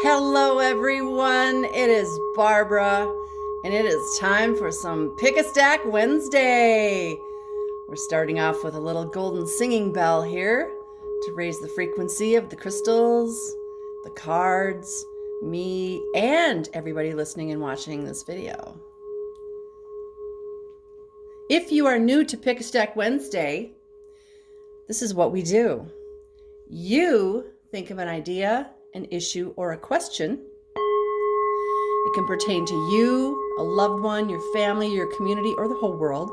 Hello, everyone. It is Barbara, and it is time for some Pick a Stack Wednesday. We're starting off with a little golden singing bell here to raise the frequency of the crystals, the cards, me, and everybody listening and watching this video. If you are new to Pick a Stack Wednesday, this is what we do. You think of an idea, an issue, or a question. It can pertain to you, a loved one, your family, your community, or the whole world.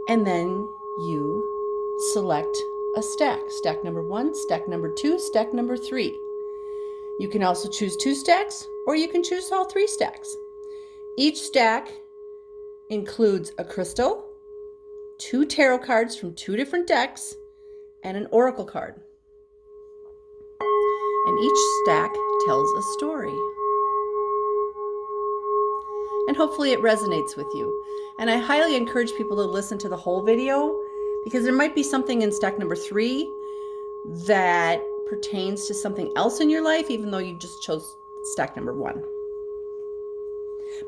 And then you select a stack. Stack number 1, stack number 2, stack number 3. You can also choose 2 stacks, or you can choose all 3 stacks. Each stack includes a crystal, 2 tarot cards from 2 different decks, and an oracle card. And each stack tells a story. And hopefully it resonates with you. And I highly encourage people to listen to the whole video because there might be something in stack number 3 that pertains to something else in your life, even though you just chose stack number 1.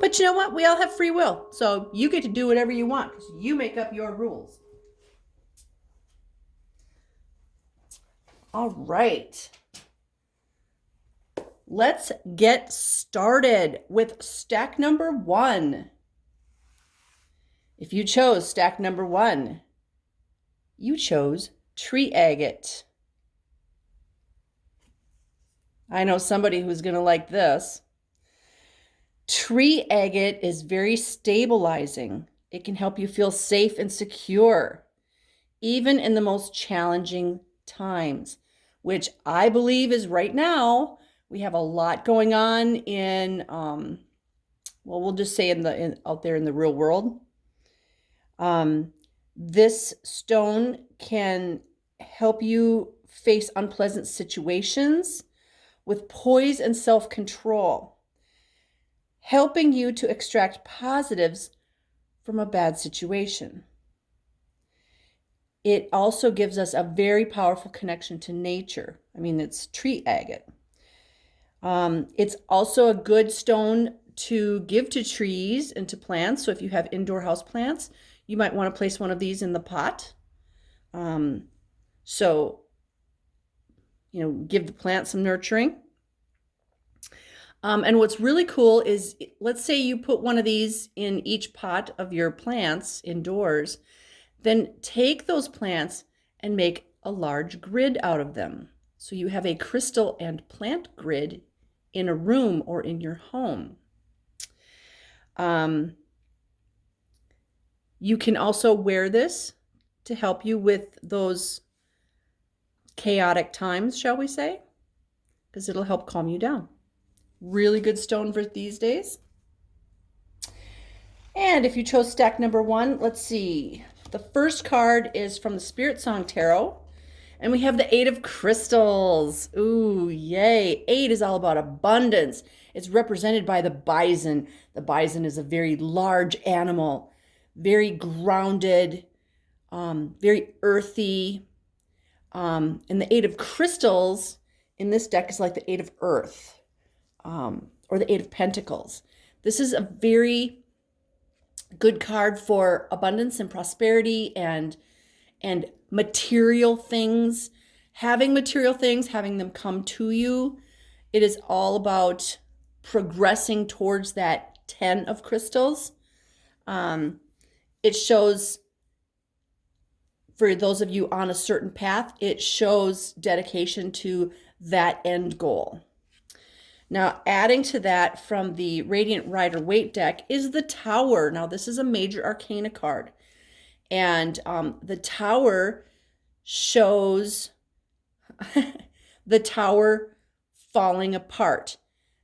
But you know what? We all have free will. So you get to do whatever you want because you make up your rules. All right. Let's get started with stack number 1. If you chose stack number 1, you chose tree agate. I know somebody who's going to like this. Tree agate is very stabilizing. It can help you feel safe and secure, even in the most challenging times, which I believe is right now. We have a lot going on in, we'll just say out there in the real world. This stone can help you face unpleasant situations with poise and self-control, helping you to extract positives from a bad situation. It also gives us a very powerful connection to nature. I mean, it's tree agate. It's also a good stone to give to trees and to plants. So if you have indoor house plants, you might want to place one of these in the pot. Give the plant some nurturing. And what's really cool is, let's say you put one of these in each pot of your plants indoors, then take those plants and make a large grid out of them. So you have a crystal and plant grid in a room or in your home. You can also wear this to help you with those chaotic times, shall we say, because it'll help calm you down. Really good stone for these days. And if you chose stack number 1, let's see. The first card is from the Spirit Song Tarot. And we have the 8 of Crystals. Ooh, yay. 8 is all about abundance. It's represented by the bison. The bison is a very large animal, very grounded, very earthy. And the 8 of Crystals in this deck is like the 8 of Earth, or the 8 of Pentacles. This is a very good card for abundance and prosperity and material things, having them come to you. It is all about progressing towards that 10 of crystals. It shows, for those of you on a certain path, it shows dedication to that end goal. Now, adding to that from the Radiant Rider-Waite deck is the Tower. Now, this is a major arcana card. And the Tower shows the tower falling apart.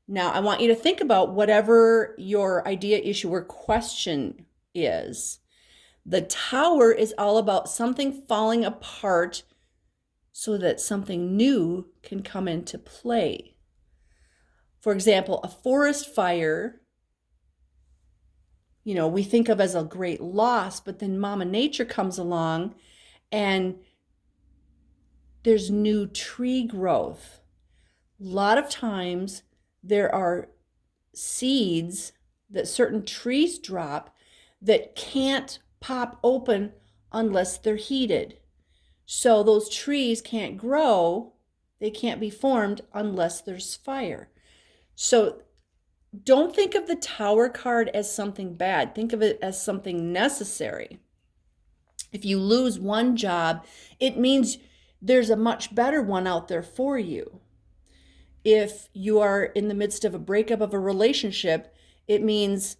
Now, I want you to think about whatever your idea, issue, or question is. The Tower is all about something falling apart so that something new can come into play. For example, a forest fire, we think of as a great loss, but then Mama Nature comes along and there's new tree growth. A lot of times there are seeds that certain trees drop that can't pop open unless they're heated. So those trees can't grow, they can't be formed unless there's fire. So don't think of the Tower card as something bad. Think of it as something necessary. If you lose one job, it means there's a much better one out there for you. If you are in the midst of a breakup of a relationship, it means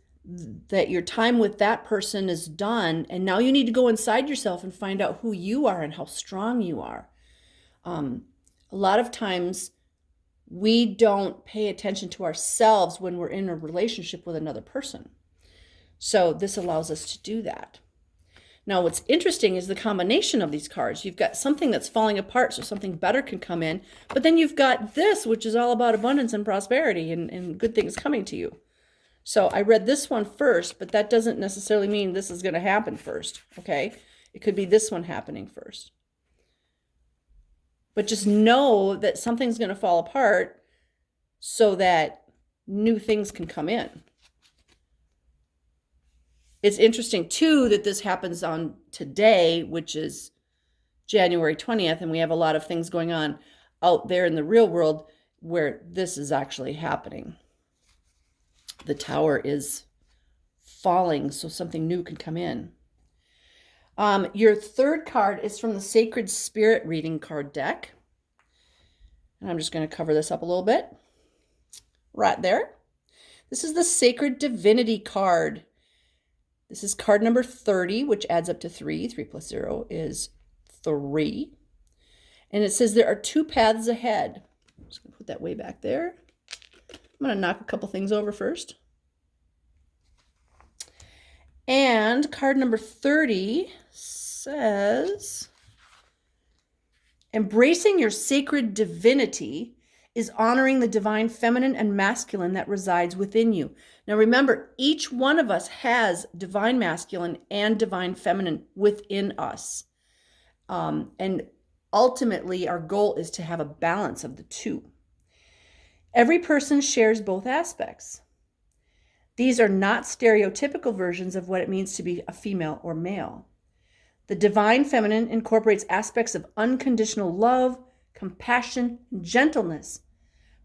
that your time with that person is done, and now you need to go inside yourself and find out who you are and how strong you are. A lot of times we don't pay attention to ourselves when we're in a relationship with another person. So this allows us to do that. Now, what's interesting is the combination of these cards. You've got something that's falling apart so something better can come in, but then you've got this, which is all about abundance and prosperity and good things coming to you. So I read this one first, but that doesn't necessarily mean this is going to happen first, okay? It could be this one happening first. But just know that something's going to fall apart so that new things can come in. It's interesting, too, that this happens on today, which is January 20th, and we have a lot of things going on out there in the real world where this is actually happening. The Tower is falling so something new can come in. Your third card is from the Sacred Spirit Reading card deck. And I'm just going to cover this up a little bit. Right there. This is the Sacred Divinity card. This is card number 30, which adds up to 3. 3 plus 0 is 3. And it says there are 2 paths ahead. I'm just going to put that way back there. I'm going to knock a couple things over first. And card number 30 says, embracing your sacred divinity is honoring the divine feminine and masculine that resides within you. Now remember, each one of us has divine masculine and divine feminine within us. And ultimately, our goal is to have a balance of the two. Every person shares both aspects. These are not stereotypical versions of what it means to be a female or male. The divine feminine incorporates aspects of unconditional love, compassion, and gentleness,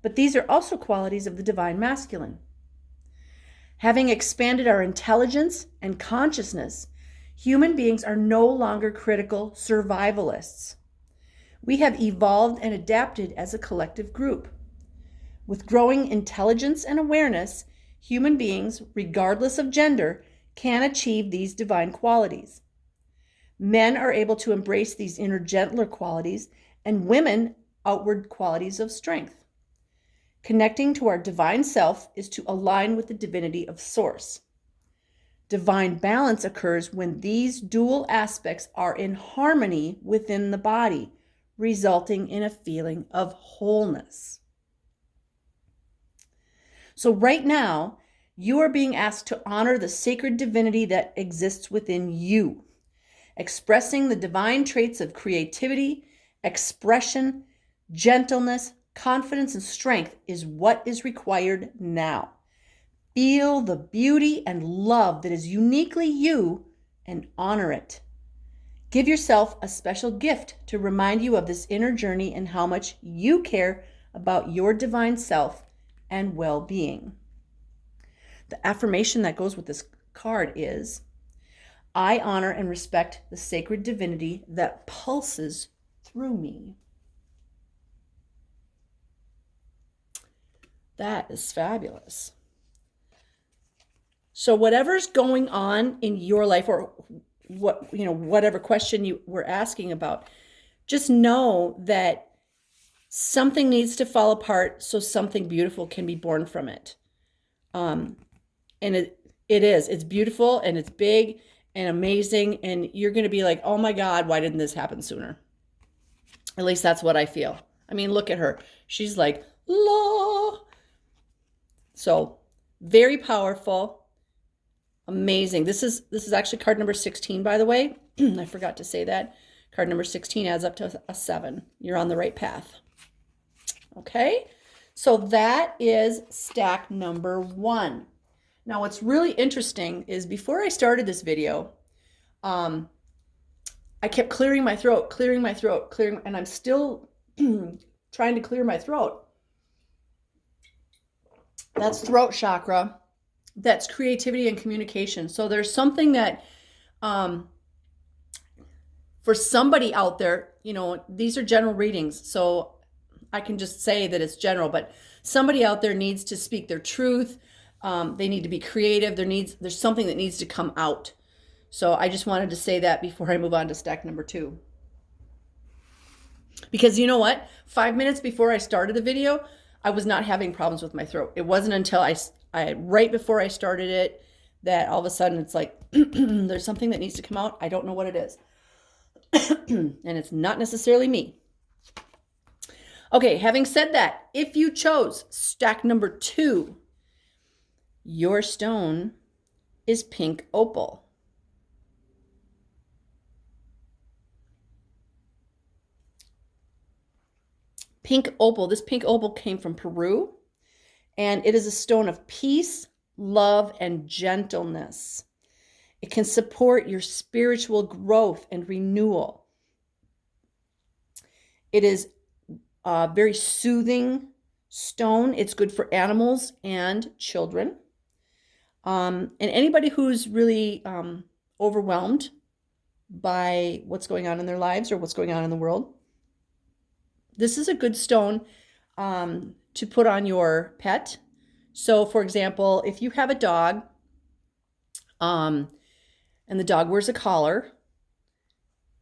but these are also qualities of the divine masculine. Having expanded our intelligence and consciousness, human beings are no longer critical survivalists. We have evolved and adapted as a collective group. With growing intelligence and awareness, human beings, regardless of gender, can achieve these divine qualities. Men are able to embrace these inner gentler qualities, and women outward qualities of strength. Connecting to our divine self is to align with the divinity of Source. Divine balance occurs when these dual aspects are in harmony within the body, resulting in a feeling of wholeness. So right now, you are being asked to honor the sacred divinity that exists within you. Expressing the divine traits of creativity, expression, gentleness, confidence, and strength is what is required now. Feel the beauty and love that is uniquely you and honor it. Give yourself a special gift to remind you of this inner journey and how much you care about your divine self and well-being. The affirmation that goes with this card is, I honor and respect the sacred divinity that pulses through me. That is fabulous. So whatever's going on in your life, or whatever question you were asking about, just know that something needs to fall apart so something beautiful can be born from it. And it's beautiful and it's big and amazing, and you're going to be like, oh my God, why didn't this happen sooner? At least that's what I feel. I mean, look at her. She's like, la. So very powerful, amazing. This is actually card number 16, by the way. I forgot to say that. Card number 16 adds up to a 7. You're on the right path. Okay, So that is stack number 1. Now, what's really interesting is before I started this video, I kept clearing my throat, and I'm still trying to clear my throat. That's throat chakra. That's creativity and communication. So there's something that, for somebody out there, these are general readings, so I can just say that it's general, but somebody out there needs to speak their truth. They need to be creative. There's something that needs to come out. So I just wanted to say that before I move on to stack number 2. Because you know what? 5 minutes before I started the video, I was not having problems with my throat. It wasn't until I right before I started it that all of a sudden it's like, there's something that needs to come out. I don't know what it is. And it's not necessarily me. Okay, having said that, if you chose stack number 2, your stone is pink opal. Pink opal. This pink opal came from Peru, and it is a stone of peace, love, and gentleness. It can support your spiritual growth and renewal. It is a very soothing stone. It's good for animals and children. And anybody who's really overwhelmed by what's going on in their lives or what's going on in the world, this is a good stone to put on your pet. So, for example, if you have a dog and the dog wears a collar,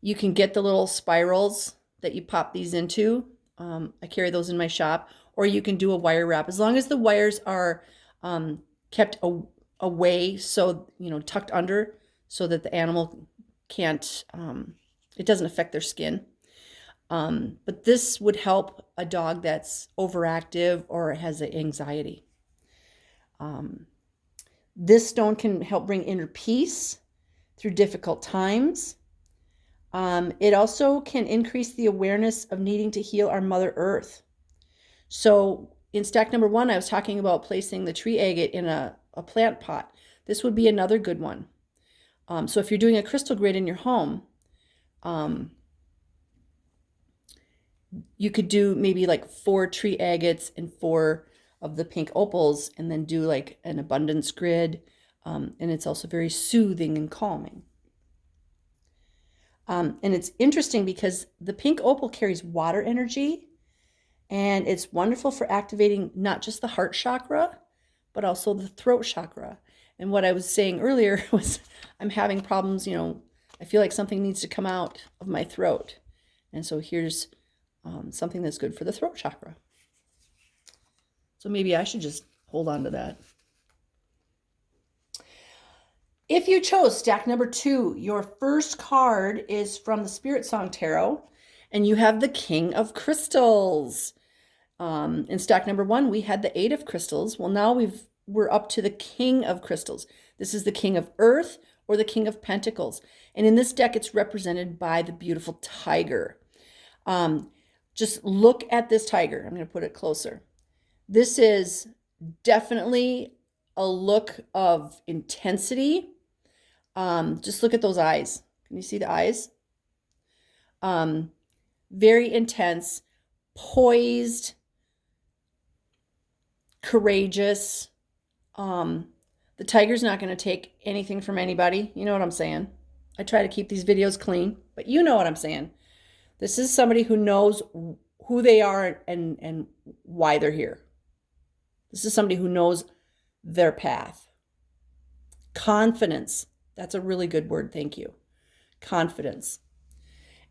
you can get the little spirals that you pop these into. I carry those in my shop. Or you can do a wire wrap. As long as the wires are kept away, so, tucked under, so that the animal can't, it doesn't affect their skin. But this would help a dog that's overactive or has anxiety. This stone can help bring inner peace through difficult times. It also can increase the awareness of needing to heal our Mother Earth. So in stack number 1, I was talking about placing the tree agate in a plant pot. This would be another good one. So if you're doing a crystal grid in your home, you could do maybe like 4 tree agates and 4 of the pink opals, and then do like an abundance grid. And it's also very soothing and calming. And it's interesting because the pink opal carries water energy, and it's wonderful for activating not just the heart chakra, but also the throat chakra. And what I was saying earlier was I'm having problems, I feel like something needs to come out of my throat. And so here's something that's good for the throat chakra. So maybe I should just hold on to that. If you chose stack number 2, your first card is from the Spirit Song Tarot, and you have the King of Crystals. In stack number 1, we had the 8 of Crystals. Well, now we're up to the King of Crystals. This is the King of Earth or the King of Pentacles. And in this deck, it's represented by the beautiful tiger. Just look at this tiger. I'm going to put it closer. This is definitely a look of intensity. Just look at those eyes. Can you see the eyes? Very intense, poised, courageous. The tiger's not going to take anything from anybody. You know what I'm saying? I try to keep these videos clean, but you know what I'm saying. This is somebody who knows who they are and why they're here. This is somebody who knows their path. Confidence. That's a really good word. Thank you. Confidence.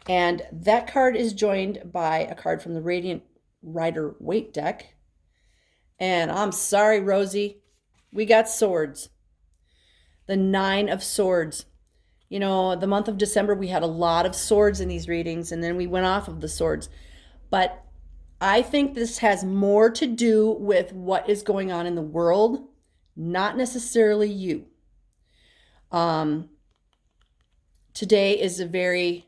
And that card is joined by a card from the Radiant Rider Waite deck. And I'm sorry, Rosie, we got swords. The 9 of Swords. The month of December, we had a lot of swords in these readings, and then we went off of the swords. But I think this has more to do with what is going on in the world, not necessarily you. Today is today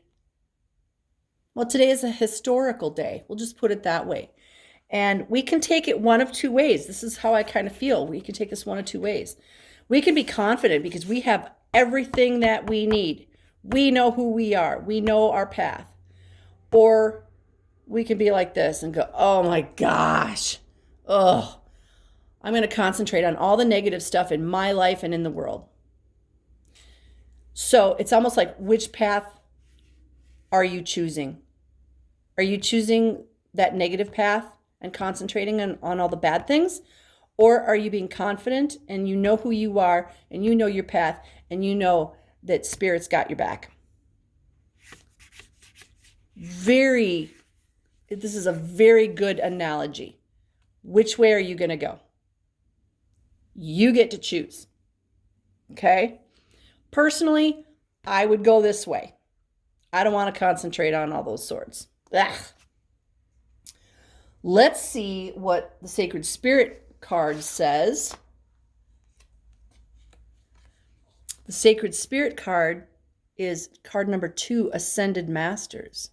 is a historical day. We'll just put it that way. And we can take it one of two ways. This is how I kind of feel. We can take this one of two ways. We can be confident because we have everything that we need. We know who we are. We know our path. Or we can be like this and go, oh my gosh, oh, I'm going to concentrate on all the negative stuff in my life and in the world. So it's almost like, which path are you choosing? Are you choosing that negative path and concentrating on all the bad things? Or are you being confident and you know who you are and you know your path and you know that Spirit's got your back? This is a very good analogy. Which way are you going to go? You get to choose. Okay? Personally, I would go this way. I don't want to concentrate on all those swords. Ugh. Let's see what the Sacred Spirit card says. The Sacred Spirit card is card number 2, Ascended Masters.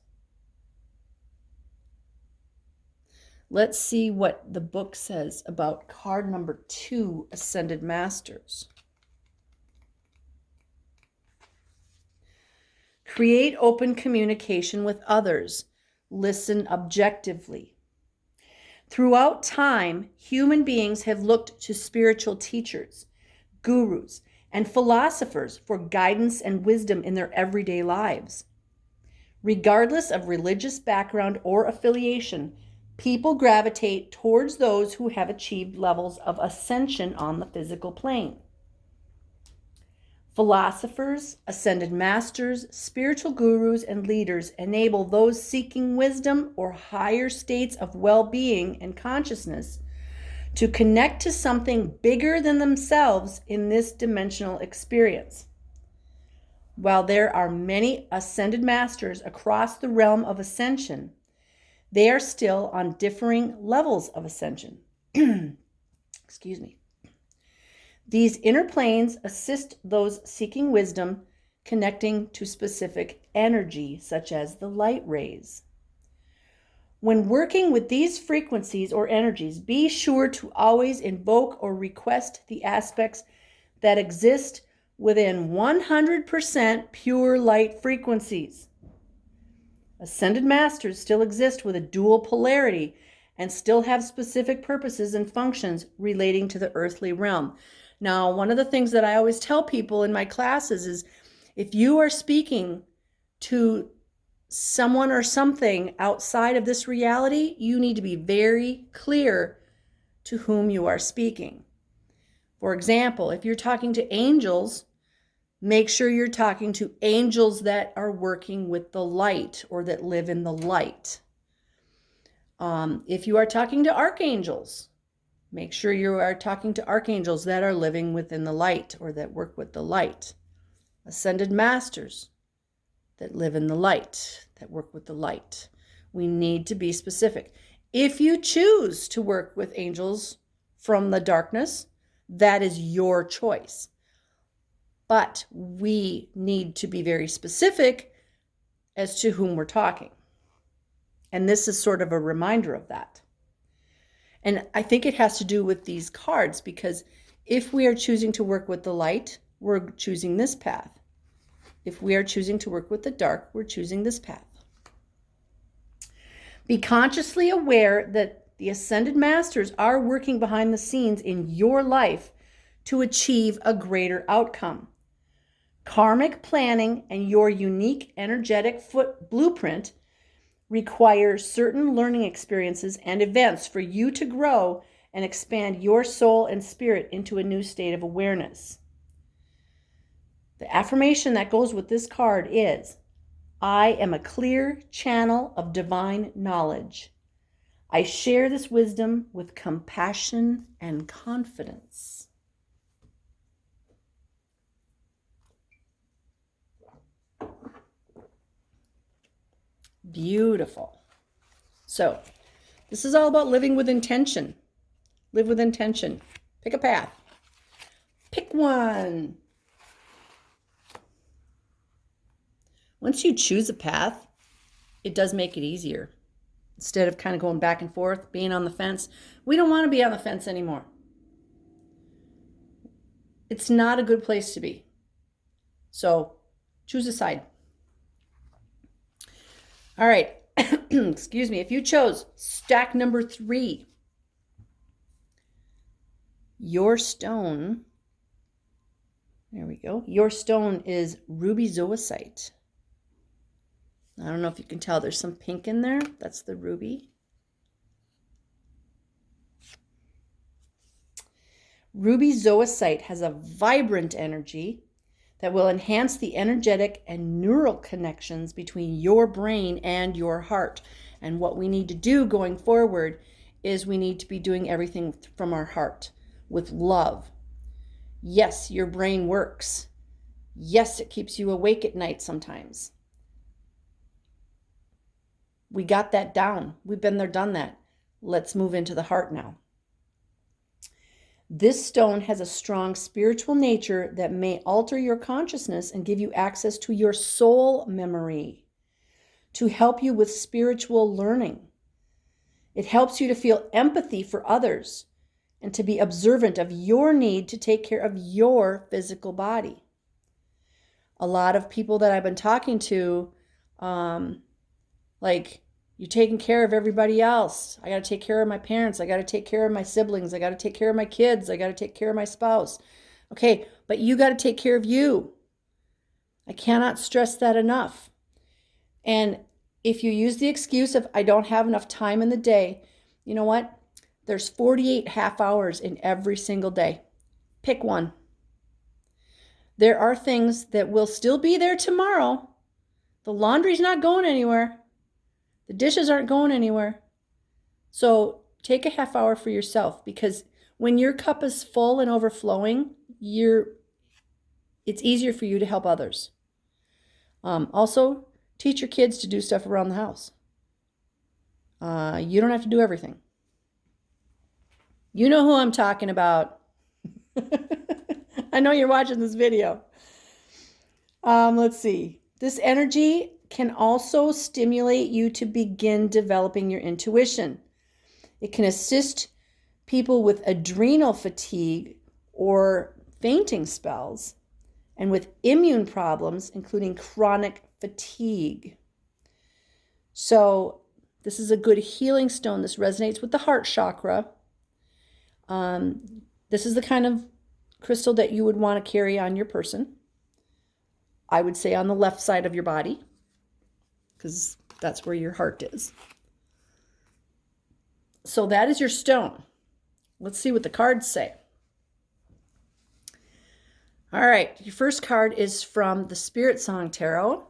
Let's see what the book says about card number 2, Ascended Masters. Create open communication with others. Listen objectively. Throughout time, human beings have looked to spiritual teachers, gurus, and philosophers for guidance and wisdom in their everyday lives. Regardless of religious background or affiliation, people gravitate towards those who have achieved levels of ascension on the physical plane. Philosophers, ascended masters, spiritual gurus, and leaders enable those seeking wisdom or higher states of well-being and consciousness to connect to something bigger than themselves in this dimensional experience. While there are many ascended masters across the realm of ascension, they are still on differing levels of ascension. Excuse me. These inner planes assist those seeking wisdom, connecting to specific energy, such as the light rays. When working with these frequencies or energies, be sure to always invoke or request the aspects that exist within 100% pure light frequencies. Ascended masters still exist with a dual polarity and still have specific purposes and functions relating to the earthly realm. Now, one of the things that I always tell people in my classes is if you are speaking to someone or something outside of this reality, you need to be very clear to whom you are speaking. For example, if you're talking to angels, make sure you're talking to angels that are working with the light or that live in the light. If you are talking to archangels, make sure you are talking to archangels that are living within the light or that work with the light. Ascended masters that live in the light, that work with the light. We need to be specific. If you choose to work with angels from the darkness, that is your choice. But we need to be very specific as to whom we're talking. And this is sort of a reminder of that. And I think it has to do with these cards because if we are choosing to work with the light, we're choosing this path. If we are choosing to work with the dark, we're choosing this path. Be consciously aware that the ascended masters are working behind the scenes in your life to achieve a greater outcome. Karmic planning and your unique energetic blueprint require certain learning experiences and events for you to grow and expand your soul and spirit into a new state of awareness. The affirmation that goes with this card is, I am a clear channel of divine knowledge. I share this wisdom with compassion and confidence. Beautiful. So, this is all about living with intention. Live with intention. Pick a path. Pick one. Once you choose a path, it does make it easier. instead of kind of going back and forth, being on the fence. We don't want to be on the fence anymore. It's not a good place to be. So choose a side. All right. Excuse me. If you chose stack number 3, your stone, there we go. Your stone is ruby zoisite. I don't know if you can tell, there's some pink in there. That's the ruby. Ruby zoisite has a vibrant energy that will enhance the energetic and neural connections between your brain and your heart. And what we need to do going forward is we need to be doing everything from our heart with love. Yes, your brain works. Yes, it keeps you awake at night sometimes. We got that down. We've been there, done that. Let's move into the heart now. This stone has a strong spiritual nature that may alter your consciousness and give you access to your soul memory to help you with spiritual learning. It helps you to feel empathy for others and to be observant of your need to take care of your physical body. A lot of people that I've been talking to, like, you're taking care of everybody else. I got to take care of my parents. I got to take care of my siblings. I got to take care of my kids. I got to take care of my spouse. Okay, but you got to take care of you. I cannot stress that enough. And if you use the excuse of, I don't have enough time in the day, you know what? There's 48 half hours in every single day. Pick one. There are things that will still be there tomorrow. The laundry's not going anywhere. The dishes aren't going anywhere. So take a half hour for yourself, because when your cup is full and overflowing, it's easier for you to help others. Also, teach your kids to do stuff around the house. You don't have to do everything. You know who I'm talking about. I know you're watching this video. Let's see. This energy can also stimulate you to begin developing your intuition. It can assist people with adrenal fatigue or fainting spells, and with immune problems, including chronic fatigue. So this is a good healing stone. This resonates with the heart chakra. This is the kind of crystal that you would want to carry on your person. I would say on the left side of your body, because that's where your heart is. So that is your stone. Let's see what the cards say. All right, your first card is from the Spirit Song Tarot,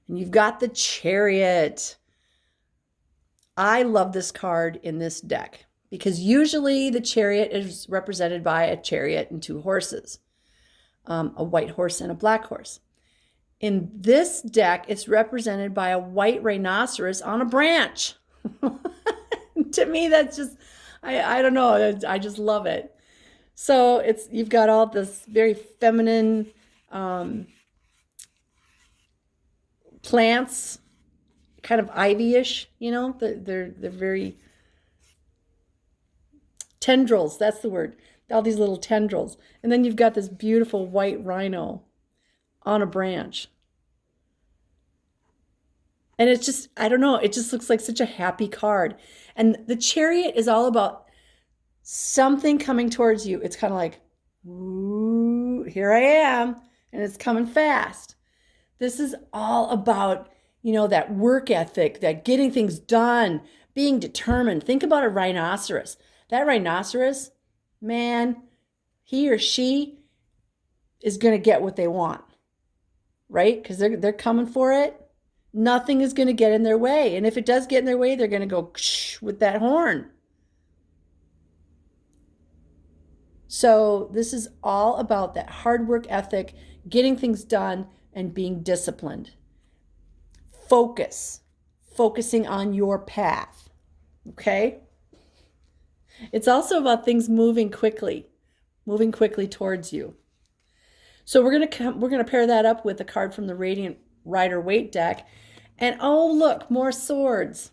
and you've got the Chariot. I love this card in this deck because usually the Chariot is represented by a chariot and 2 horses, a white horse and a black horse. In this deck, it's represented by a white rhinoceros on a branch. To me, that's just, I don't know, I just love it. So you've got all this very feminine plants, kind of ivy-ish, you know, they're very tendrils, that's the word, all these little tendrils. And then you've got this beautiful white rhino on a branch. And it's just, I don't know, it just looks like such a happy card. And the Chariot is all about something coming towards you. It's kind of like, ooh, here I am, and it's coming fast. This is all about, you know, that work ethic, that getting things done, being determined. Think about a rhinoceros. That rhinoceros, man, he or she is going to get what they want, right? Because they're coming for it. Nothing is going to get in their way. And if it does get in their way, they're going to go with that horn. So this is all about that hard work ethic, getting things done, and being disciplined. Focusing on your path, okay? It's also about things moving quickly towards you. So we're gonna pair that up with a card from the Radiant Rider Waite deck, and oh look, more swords.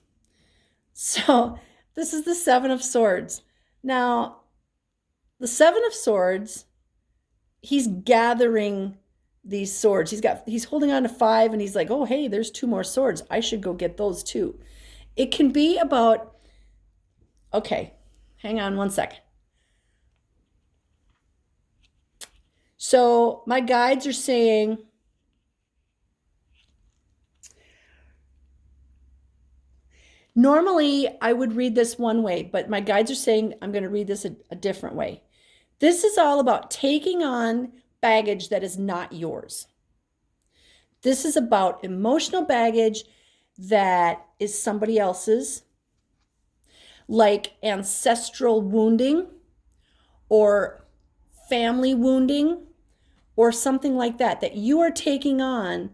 So this is the Seven of Swords. Now, the Seven of Swords, he's gathering these swords. He's holding on to 5 and he's like, oh, hey, there's 2 more swords. I should go get those too. It can be about, okay, hang on one second. So my guides are saying, normally I would read this one way, but my guides are saying I'm going to read this a different way. This is all about taking on baggage that is not yours. This is about emotional baggage that is somebody else's, like ancestral wounding or family wounding or something like that, that you are taking on,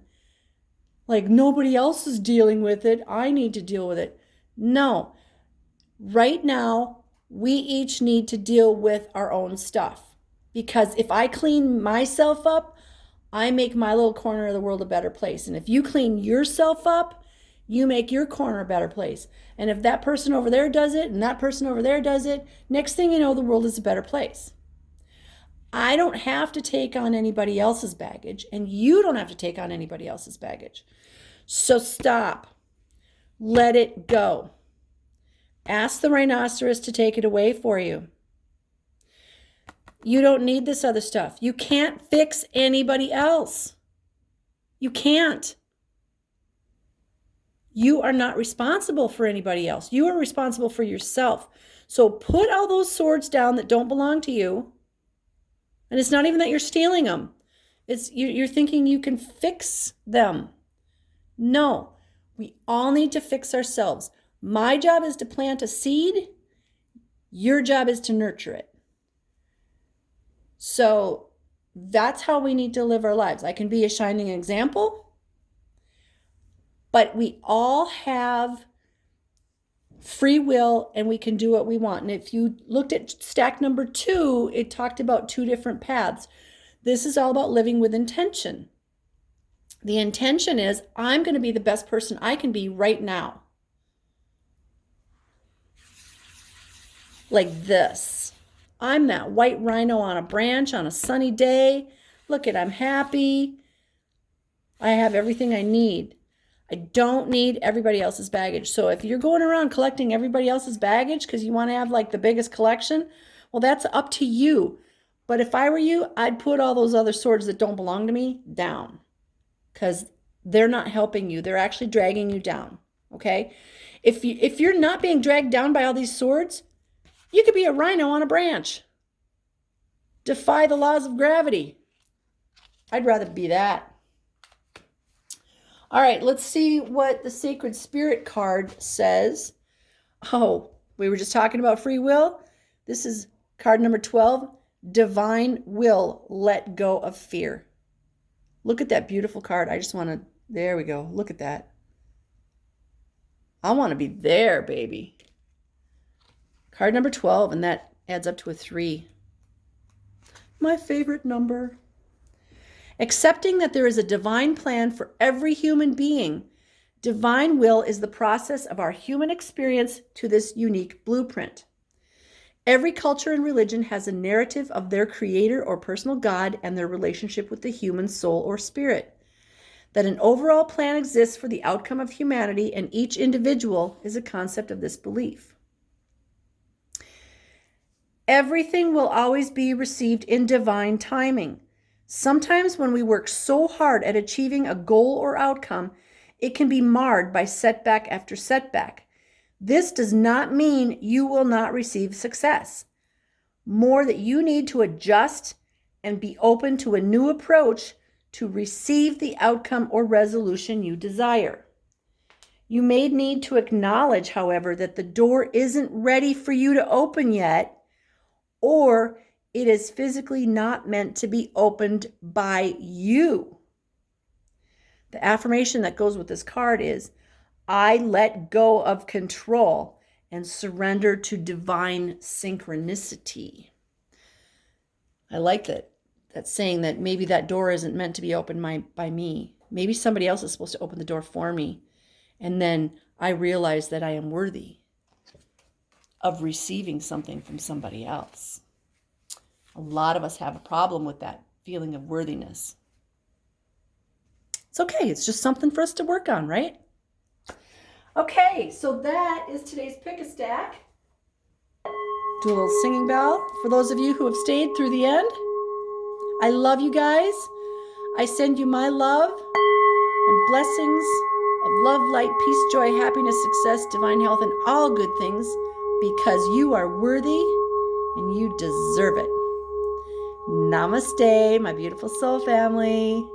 like nobody else is dealing with it. I need to deal with it. No, right now, we each need to deal with our own stuff. Because if I clean myself up, I make my little corner of the world a better place. And if you clean yourself up, you make your corner a better place. And if that person over there does it and that person over there does it, next thing you know, the world is a better place. I don't have to take on anybody else's baggage, and you don't have to take on anybody else's baggage. So stop. Let it go. Ask the rhinoceros to take it away for you. You don't need this other stuff. You can't fix anybody else. You can't. You are not responsible for anybody else. You are responsible for yourself. So put all those swords down that don't belong to you. And it's not even that you're stealing them. It's you're thinking you can fix them. No, we all need to fix ourselves. My job is to plant a seed. Your job is to nurture it. So that's how we need to live our lives. I can be a shining example, but we all have free will and we can do what we want. And if you looked at stack number 2, it talked about 2 different paths. This is all about living with intention. The intention is, I'm going to be the best person I can be right now. Like this. I'm that white rhino on a branch on a sunny day. Look at, I'm happy. I have everything I need. I don't need everybody else's baggage. So if you're going around collecting everybody else's baggage because you want to have like the biggest collection, well, that's up to you. But if I were you, I'd put all those other swords that don't belong to me down because they're not helping you. They're actually dragging you down, okay? If you're not being dragged down by all these swords, you could be a rhino on a branch. Defy the laws of gravity. I'd rather be that. All right, let's see what the Sacred Spirit card says. Oh, we were just talking about free will. This is card number 12. Divine will, let go of fear. Look at that beautiful card. I just want to, there we go. Look at that. I want to be there, baby. Card number 12, and that adds up to a 3. My favorite number. Accepting that there is a divine plan for every human being. Divine will is the process of our human experience to this unique blueprint. Every culture and religion has a narrative of their creator or personal God and their relationship with the human soul or spirit. That an overall plan exists for the outcome of humanity and each individual is a concept of this belief. Everything will always be received in divine timing. Sometimes when we work so hard at achieving a goal or outcome, it can be marred by setback after setback. This does not mean you will not receive success. More that you need to adjust and be open to a new approach to receive the outcome or resolution you desire. You may need to acknowledge, however, that the door isn't ready for you to open yet, or it is physically not meant to be opened by you. The affirmation that goes with this card is, I let go of control and surrender to divine synchronicity. I like that. That's saying that maybe that door isn't meant to be opened by me. Maybe somebody else is supposed to open the door for me. And then I realize that I am worthy of receiving something from somebody else. A lot of us have a problem with that feeling of worthiness. It's okay. It's just something for us to work on, right? Okay, so that is today's Pick a Stack. Do a little singing bell for those of you who have stayed through the end. I love you guys. I send you my love and blessings of love, light, peace, joy, happiness, success, divine health, and all good things, because you are worthy and you deserve it. Namaste, my beautiful soul family.